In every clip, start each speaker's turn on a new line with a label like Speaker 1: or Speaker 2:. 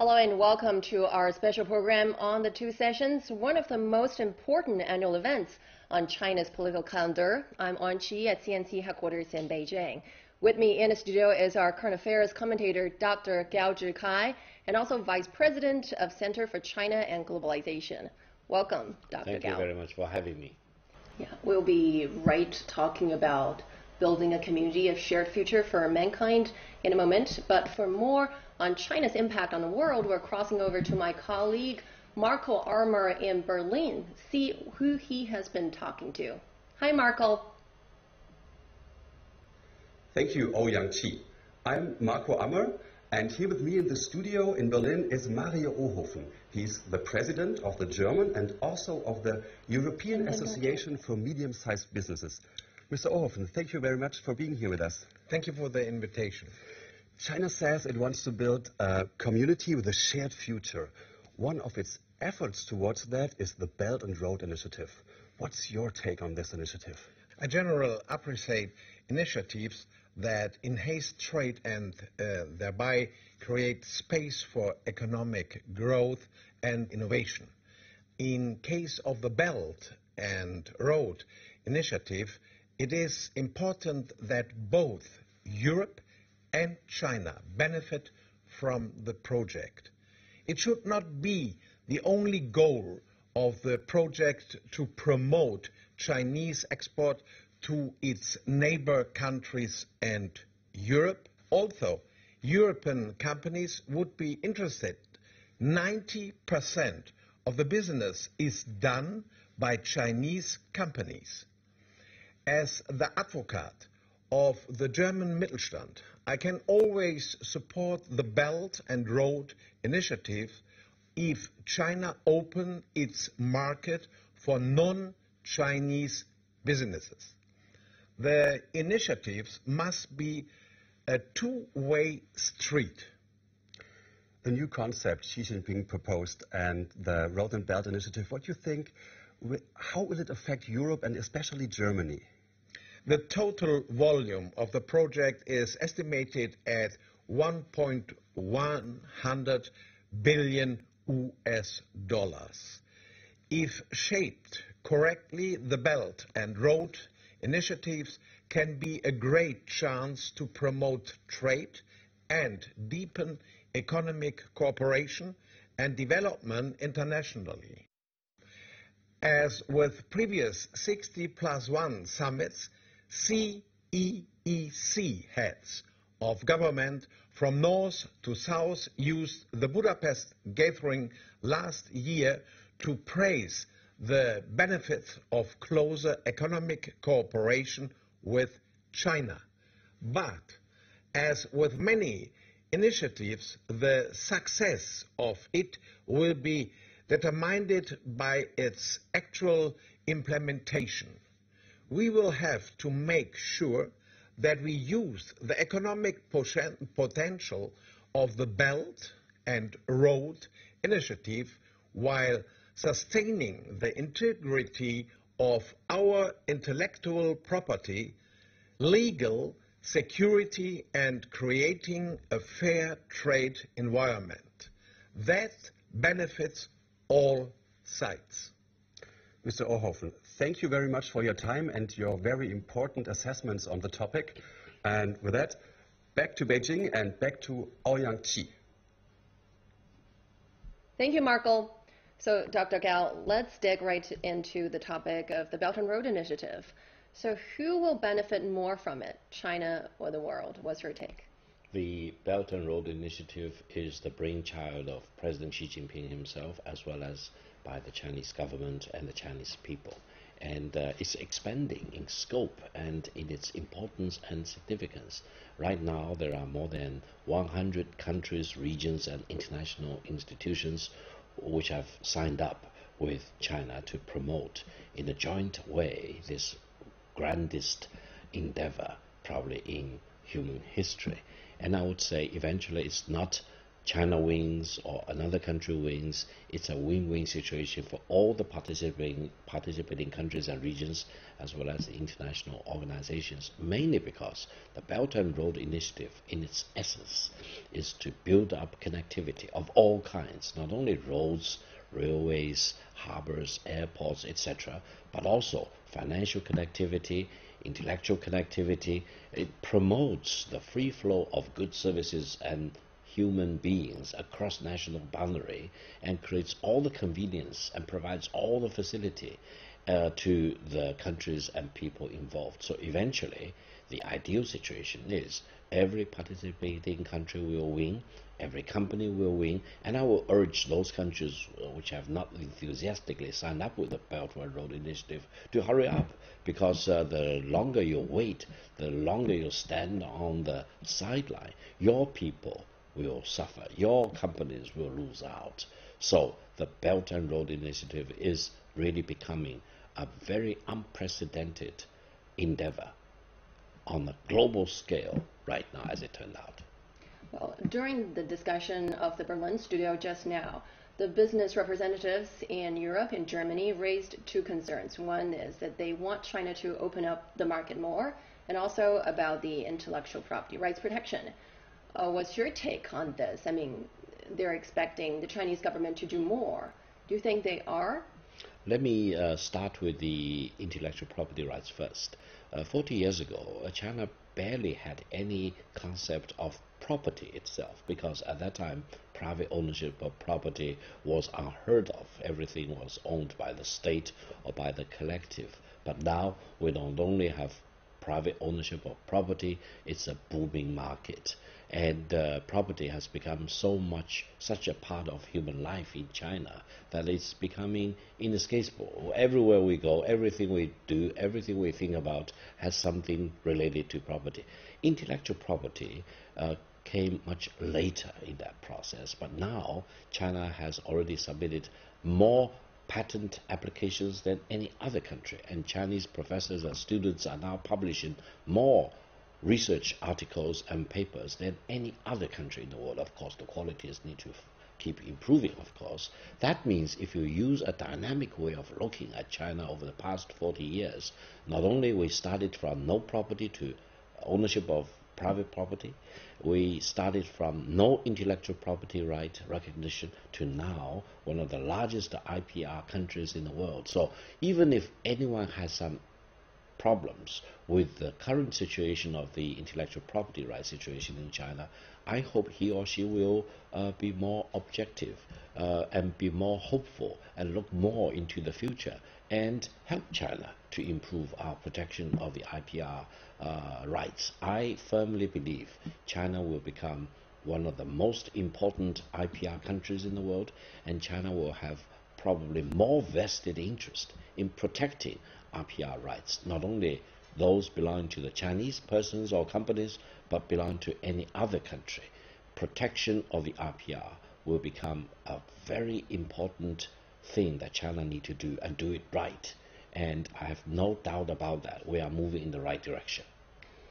Speaker 1: Hello and welcome to our special program on the two sessions, one of the most important annual events on China's political calendar. I'm On Qi at CNC headquarters in Beijing. With me in the studio is our current affairs commentator, Dr. Gao Zhikai, and also Vice President of Center for China and Globalization. Welcome, Dr. Gao.
Speaker 2: Thank you very much for having me.
Speaker 1: Yeah, we'll be talking about building a community of shared future for mankind in a moment. But for more on China's impact on the world, we're crossing over to my colleague, Marco Armer in Berlin, see who he has been talking to. Hi, Marco.
Speaker 3: Thank you, Ouyang Qi. I'm Marco Armer, and here with me in the studio in Berlin is Mario Ohofen. He's the president of the German and also of the European Association for Medium-Sized Businesses. Mr. Ohofen, thank you very much for being here with us.
Speaker 4: Thank you for the invitation.
Speaker 3: China says it wants to build a community with a shared future. One of its efforts towards that is the Belt and Road Initiative. What's your take on this initiative?
Speaker 4: I generally appreciate initiatives that enhance trade and thereby create space for economic growth and innovation. In case of the Belt and Road Initiative, it is important that both Europe and China benefit from the project. It should not be the only goal of the project to promote Chinese export to its neighbor countries and Europe. Although European companies would be interested, 90% of the business is done by Chinese companies. As the advocate of the German Mittelstand, I can always support the Belt and Road Initiative if China opens its market for non-Chinese businesses. The initiatives must be a two-way street.
Speaker 3: The new concept Xi Jinping proposed and the Road and Belt Initiative, what do you think, how will it affect Europe and especially Germany?
Speaker 4: The total volume of the project is estimated at 1.1 billion US dollars. If shaped correctly, the Belt and Road Initiatives can be a great chance to promote trade and deepen economic cooperation and development internationally. As with previous 60+1 summits, CEEC heads of government from north to south used the Budapest gathering last year to praise the benefits of closer economic cooperation with China. But, as with many initiatives, the success of it will be determined by its actual implementation. We will have to make sure that we use the economic potential of the Belt and Road Initiative while sustaining the integrity of our intellectual property, legal security, and creating a fair trade environment that benefits all sides.
Speaker 3: Mr. Ohofen, thank you very much for your time and your very important assessments on the topic. And with that, back to Beijing and back to Ouyang Qi.
Speaker 1: Thank you, Marco. So, Dr. Gao, let's dig right into the topic of the Belt and Road Initiative. So who will benefit more from it, China or the world? What's your take?
Speaker 2: The Belt and Road Initiative is the brainchild of President Xi Jinping himself, as well as by the Chinese government and the Chinese people. And it's expanding in scope and in its importance and significance. Right now, there are more than 100 countries, regions, and international institutions which have signed up with China to promote in a joint way this grandest endeavor probably in human history. And I would say eventually it's not China wins or another country wins, it's a win-win situation for all the participating countries and regions, as well as the international organizations, mainly because the Belt and Road Initiative, in its essence, is to build up connectivity of all kinds, not only roads, railways, harbors, airports, etc., but also financial connectivity, intellectual connectivity. It promotes the free flow of goods, services, and human beings across national boundary, and creates all the convenience and provides all the facility to the countries and people involved. So eventually, the ideal situation is every participating country will win, every company will win, and I will urge those countries which have not enthusiastically signed up with the Belt and Road Initiative to hurry up, because the longer you wait, the longer you stand on the sideline, your people will suffer, your companies will lose out. So the Belt and Road Initiative is really becoming a very unprecedented endeavor on a global scale right now, as it turned out.
Speaker 1: Well, during the discussion of the Berlin studio just now, the business representatives in Europe and Germany raised two concerns. One is that they want China to open up the market more, and also about the intellectual property rights protection. What's your take on this? I mean, they're expecting the Chinese government to do more. Do you think they are?
Speaker 2: Let me start with the intellectual property rights first. 40 years ago, China barely had any concept of property itself, because at that time, private ownership of property was unheard of. Everything was owned by the state or by the collective. But now, we don't only have private ownership of property, it's a booming market. And property has become such a part of human life in China that it's becoming inescapable. Everywhere we go, everything we do, everything we think about has something related to property. Intellectual property came much later in that process, but now China has already submitted more patent applications than any other country, and Chinese professors and students are now publishing more research articles and papers than any other country in the world. Of course, the qualities need to keep improving, of course. That means if you use a dynamic way of looking at China over the past 40 years, not only we started from no property to ownership of private property, we started from no intellectual property right recognition to now one of the largest IPR countries in the world. So even if anyone has some problems with the current situation of the intellectual property rights situation in China, I hope he or she will be more objective and be more hopeful and look more into the future and help China to improve our protection of the IPR rights. I firmly believe China will become one of the most important IPR countries in the world, and China will have probably more vested interest in protecting IPR rights, not only those belonging to the Chinese persons or companies, but belong to any other country. Protection of the IPR will become a very important thing that China need to do, and do it right. And I have no doubt about that. We are moving in the right direction.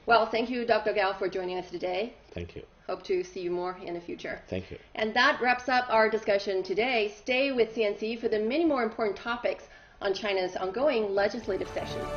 Speaker 1: Well, thank you, Dr. Gao, for joining us today.
Speaker 2: Thank you.
Speaker 1: Hope to see you more in the future.
Speaker 2: Thank you.
Speaker 1: And that wraps up our discussion today. Stay with CNC for the many more important topics on China's ongoing legislative sessions.